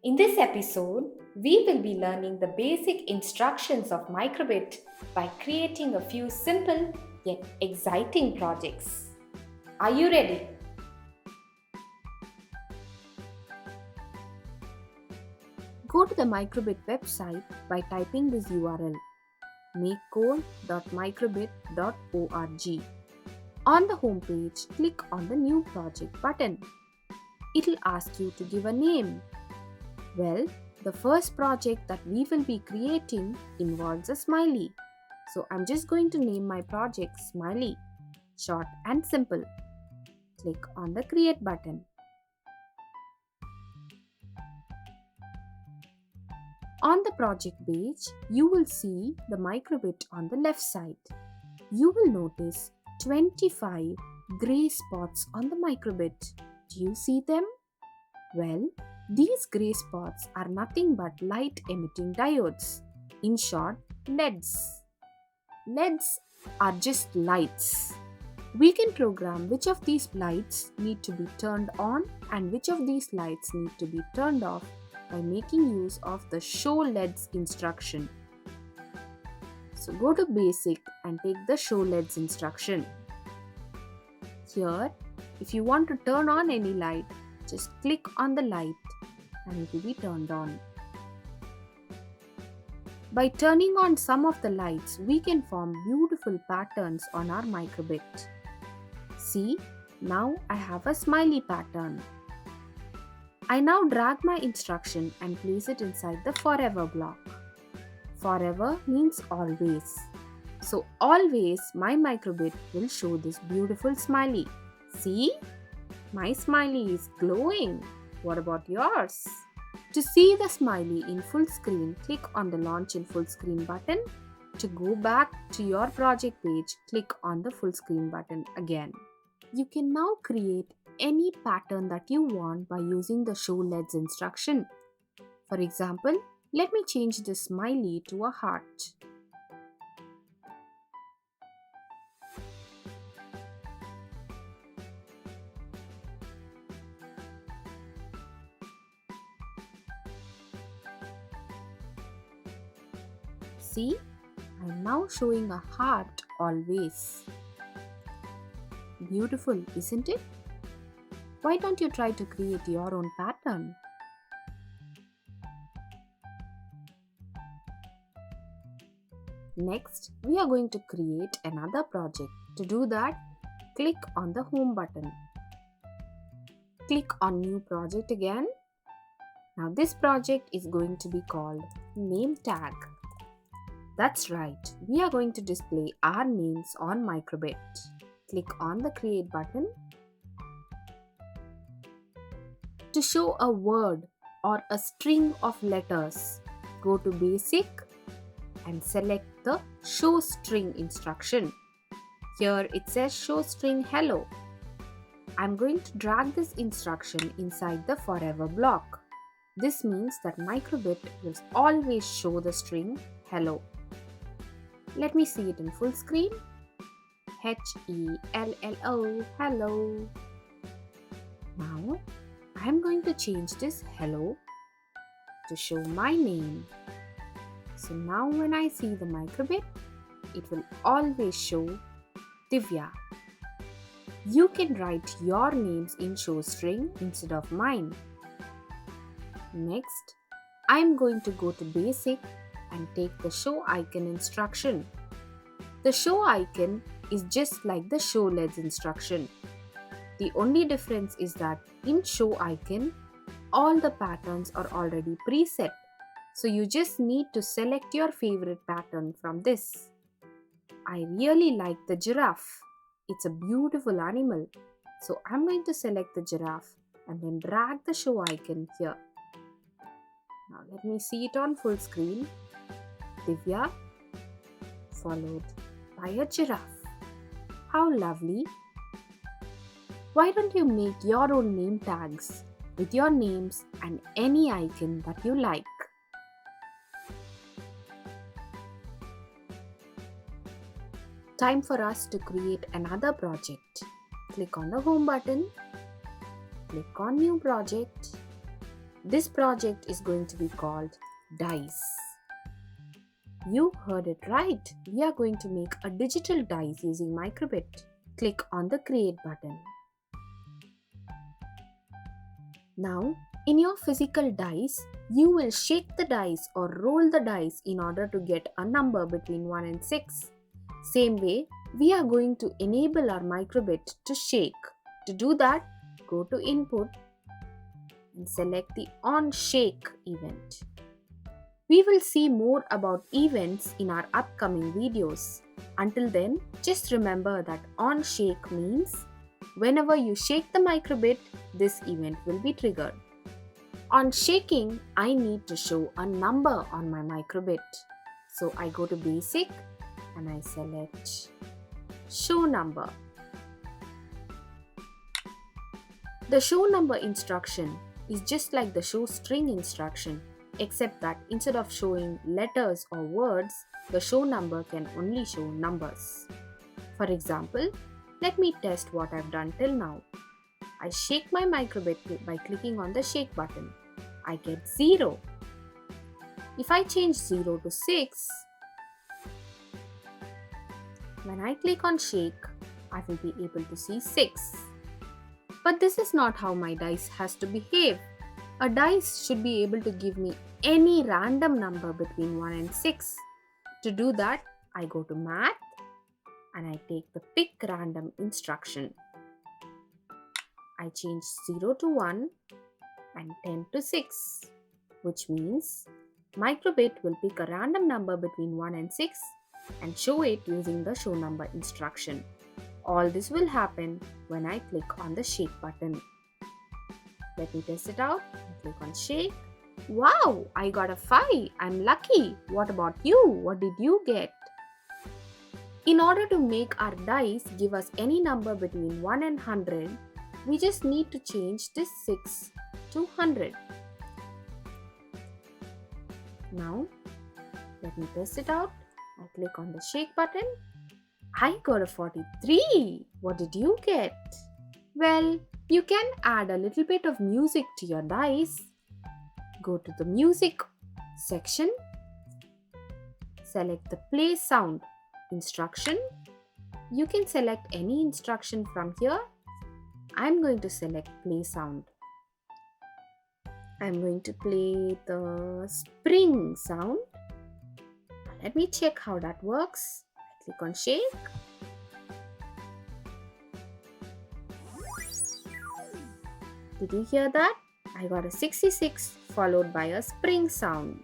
In this episode, we will be learning the basic instructions of Microbit by creating a few simple yet exciting projects. Are you ready? Go to the Microbit website by typing this URL makecode.microbit.org. On the home page, click on the New Project button. It will ask you to give a name. Well, the first project that we will be creating involves a smiley. So I'm just going to name my project Smiley. Short and simple. Click on the Create button. On the project page, you will see the Microbit on the left side. You will notice 25 grey spots on the Microbit. Do you see them? Well, these grey spots are nothing but light emitting diodes. In short, LEDs. LEDs are just lights. We can program which of these lights need to be turned on and which of these lights need to be turned off by making use of the Show LEDs instruction. So go to Basic and take the Show LEDs instruction. Here, if you want to turn on any light, just click on the light and it will be turned on. By turning on some of the lights, we can form beautiful patterns on our Microbit. See, now I have a smiley pattern. I now drag my instruction and place it inside the forever block. Forever means always. So always my Microbit will show this beautiful smiley. See? My smiley is glowing. What about yours? To see the smiley in full screen, click on the Launch in Full Screen button. To go back to your project page, click on the Full Screen button again. You can now create any pattern that you want by using the Show LEDs instruction. For example, let me change the smiley to a heart. See, I am now showing a heart always. Beautiful, isn't it? Why don't you try to create your own pattern? Next, we are going to create another project. To do that, click on the Home button. Click on New Project again. Now this project is going to be called Name Tag. That's right, we are going to display our names on Microbit. Click on the Create button. To show a word or a string of letters, go to Basic and select the Show String instruction. Here it says Show String Hello. I'm going to drag this instruction inside the Forever block. This means that Microbit will always show the string Hello. Let me see it in full screen. Hello, hello. Now, I am going to change this hello to show my name. So now when I see the Microbit, it will always show Divya. You can write your names in show string instead of mine. Next, I am going to go to Basic and take the Show Icon instruction. The Show Icon is just like the Show LEDs instruction. The only difference is that in Show Icon, all the patterns are already preset. So you just need to select your favorite pattern from this. I really like the giraffe. It's a beautiful animal. So I'm going to select the giraffe and then drag the Show Icon here. Now let me see it on full screen. Divya followed by a giraffe. How lovely! Why don't you make your own name tags with your names and any icon that you like? Time for us to create another project. Click on the Home button, click on New Project. This project is going to be called dice. You heard it right. We are going to make a digital dice using Microbit. Click on the create button. Now, in your physical dice, you will shake the dice or roll the dice in order to get a number between 1 and 6. Same way, we are going to enable our Microbit to shake. To do that, go to Input and select the On Shake event. We will see more about events in our upcoming videos. Until then, just remember that On Shake means whenever you shake the Microbit, this event will be triggered. On shaking, I need to show a number on my Microbit. So I go to Basic and I select Show Number. The show number instruction is just like the show string instruction, except that instead of showing letters or words, the show number can only show numbers. For example, let me test what I've done till now. I shake my Microbit by clicking on the shake button. I get 0. If I change 0 to 6, when I click on shake, I will be able to see 6. But this is not how my dice has to behave. A dice should be able to give me any random number between 1 and 6. To do that, I go to Math and I take the Pick Random instruction. I change 0 to 1 and 10 to 6, which means Microbit will pick a random number between 1 and 6 and show it using the show number instruction. All this will happen when I click on the shake button. Let me test it out. I click on shake. Wow, I got a 5. I'm lucky. What about you? What did you get? In order to make our dice give us any number between 1 and 100, we just need to change this 6 to 100. Now, let me test it out. I click on the shake button. I got a 43. What did you get? Well, you can add a little bit of music to your dice. Go to the music section. Select the play sound instruction. You can select any instruction from here. I'm going to select play sound. I'm going to play the spring sound. Let me check how that works. Click on shake. Did you hear that? I got a 66 followed by a spring sound.